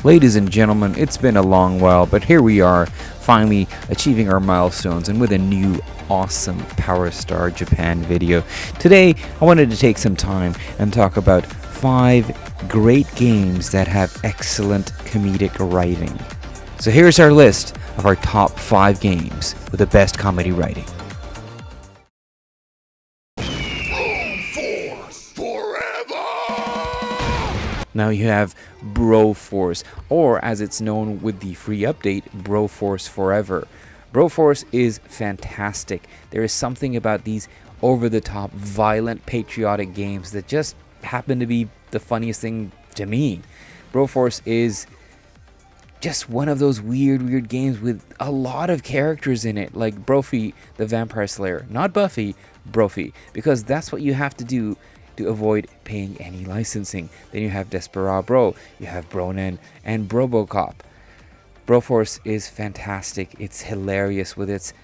Ladies and gentlemen, it's been a long while, but here we are, finally achieving our milestones and with a new awesome Power Star Japan video. Today, I wanted to take some time and talk about 5 great games that have excellent comedic writing. So here's our list of our top 5 games with the best comedy writing. Now you have Broforce, or as it's known with the free update, Broforce Forever. Broforce is fantastic. There is something about these over-the-top, violent, patriotic games that just happen to be the funniest thing to me. Broforce is just one of those weird games with a lot of characters in it, like Brophy the Vampire Slayer. Not Buffy, Brophy, because that's what you have to do to avoid paying any licensing. Then you have Desperado, you have Bronen, and Brobocop. Broforce is fantastic. It's hilarious with its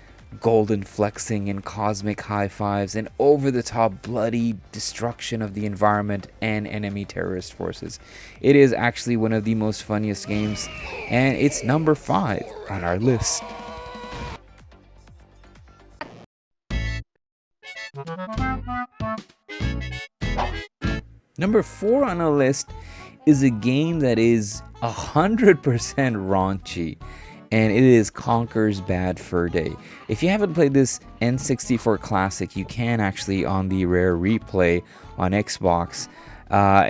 golden flexing and cosmic high fives and over-the-top bloody destruction of the environment and enemy terrorist forces. It is actually one of the most funniest games, and it's number 5 on our list. Number 4 on our list is a game that is 100% raunchy, and it is Conker's Bad Fur Day. If you haven't played this N64 classic, you can actually on the rare replay on Xbox.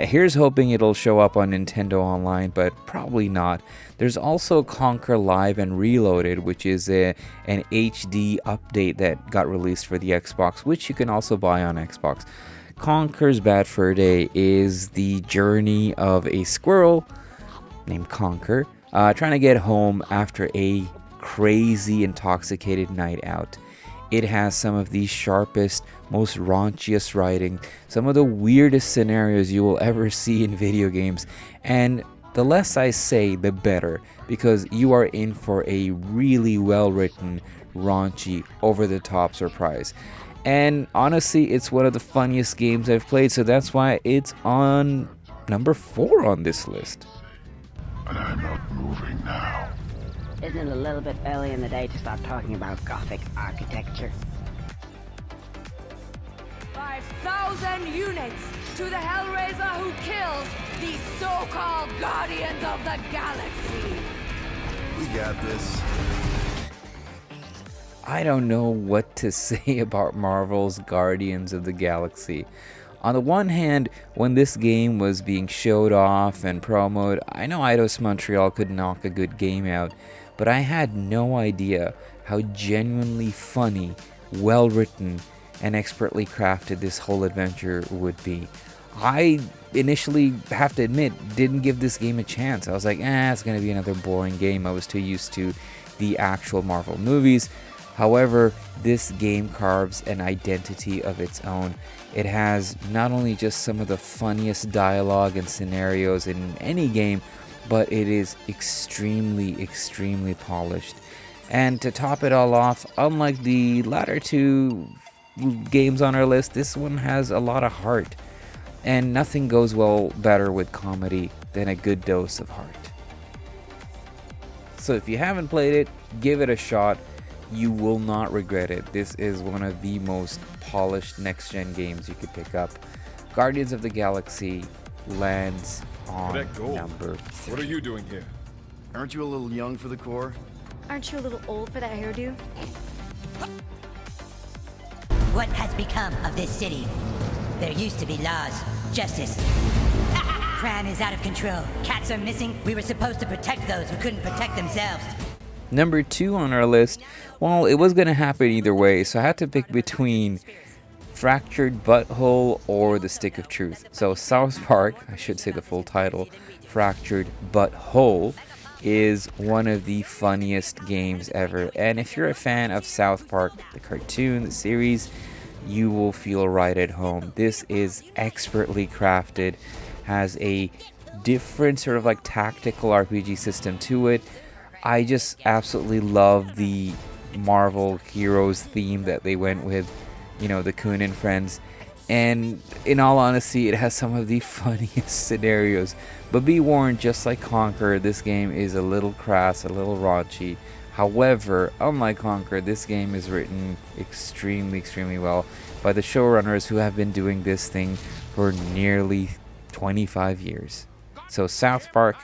Here's hoping it'll show up on Nintendo Online, but probably not. There's also Conker Live and Reloaded, which is an HD update that got released for the Xbox, which you can also buy on Xbox. Conker's Bad Fur Day is the journey of a squirrel named Conker trying to get home after a crazy, intoxicated night out. It has some of the sharpest, most raunchiest writing, some of the weirdest scenarios you will ever see in video games, and the less I say, the better, because you are in for a really well-written, raunchy, over-the-top surprise. And honestly, it's one of the funniest games I've played, so that's why it's on number 4 on this list. But I'm not moving now. Isn't it a little bit early in the day to start talking about Gothic architecture? 5,000 units to the Hellraiser who kills these so-called Guardians of the Galaxy. We got this. I don't know what to say about Marvel's Guardians of the Galaxy. On the one hand, when this game was being showed off and promoted, I know Eidos Montreal could knock a good game out, but I had no idea how genuinely funny, well-written, and expertly crafted this whole adventure would be. I initially, have to admit, didn't give this game a chance. I was like, it's going to be another boring game. I was too used to the actual Marvel movies. However, this game carves an identity of its own. It has not only just some of the funniest dialogue and scenarios in any game, but it is extremely polished. And to top it all off, unlike the latter 2 games on our list, this one has a lot of heart. And nothing goes better with comedy than a good dose of heart. So if you haven't played it, give it a shot. You will not regret it. This is one of the most polished next-gen games you could pick up. Guardians of the Galaxy lands on number 3. What are you doing here? Aren't you a little young for the Corps? Aren't you a little old for that hairdo? What has become of this city? There used to be laws, justice. Crime is out of control. Cats are missing. We were supposed to protect those who couldn't protect themselves. Number 2 on our list, well, it was going to happen either way, so I had to pick between Fractured Butthole or The Stick of Truth. So South Park, I should say the full title, Fractured Butthole, is one of the funniest games ever. And if you're a fan of South Park, the cartoon, the series, you will feel right at home. This is expertly crafted, has a different sort of like tactical RPG system to it. I just absolutely love the Marvel Heroes theme that they went with, you know, the Coon and Friends. And in all honesty, it has some of the funniest scenarios. But be warned, just like Conquer, this game is a little crass, a little raunchy. However, unlike Conquer, this game is written extremely well by the showrunners who have been doing this thing for nearly 25 years. So South Park,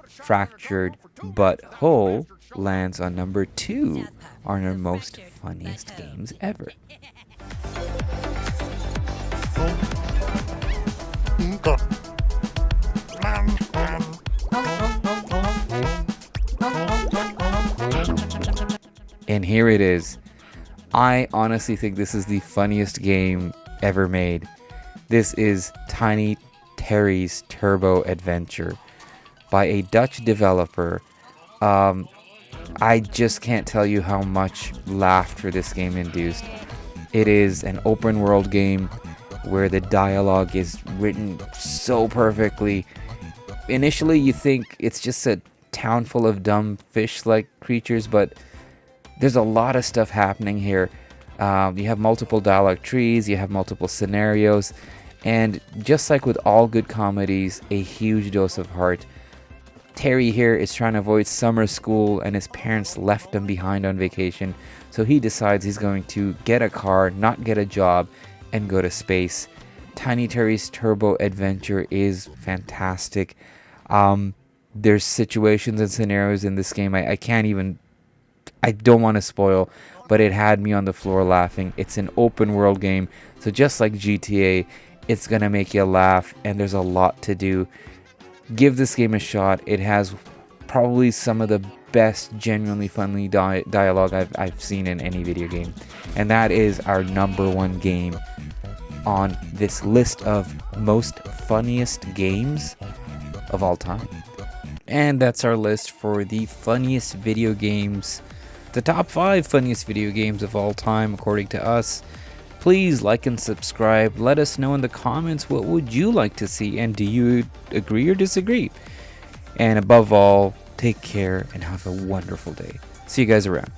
Fractured but Whole lands on number 2 on our most funniest games ever. And here it is. I honestly think this is the funniest game ever made. This is Tiny Terry's Turbo Adventure by a Dutch developer. I just can't tell you how much laughter this game induced. It is an open world game where the dialogue is written so perfectly. Initially you think it's just a town full of dumb fish-like creatures, but there's a lot of stuff happening here. You have multiple dialogue trees, you have multiple scenarios, and just like with all good comedies, a huge dose of heart. Terry here is trying to avoid summer school, and his parents left him behind on vacation, so he decides he's going to get a car, not get a job, and go to space. Tiny Terry's Turbo Adventure is fantastic. There's situations and scenarios in this game I don't want to spoil, but it had me on the floor laughing. It's an open world game, so just like GTA, it's gonna make you laugh, and there's a lot to do. Give this game a shot. It has probably some of the best genuinely funny dialogue I've seen in any video game, and that is our number 1 game on this list of most funniest games of all time. And that's our list for the funniest video games, the top 5 funniest video games of all time according to us. Please like and subscribe. Let us know in the comments, what would you like to see, and do you agree or disagree? And above all, take care and have a wonderful day. See you guys around.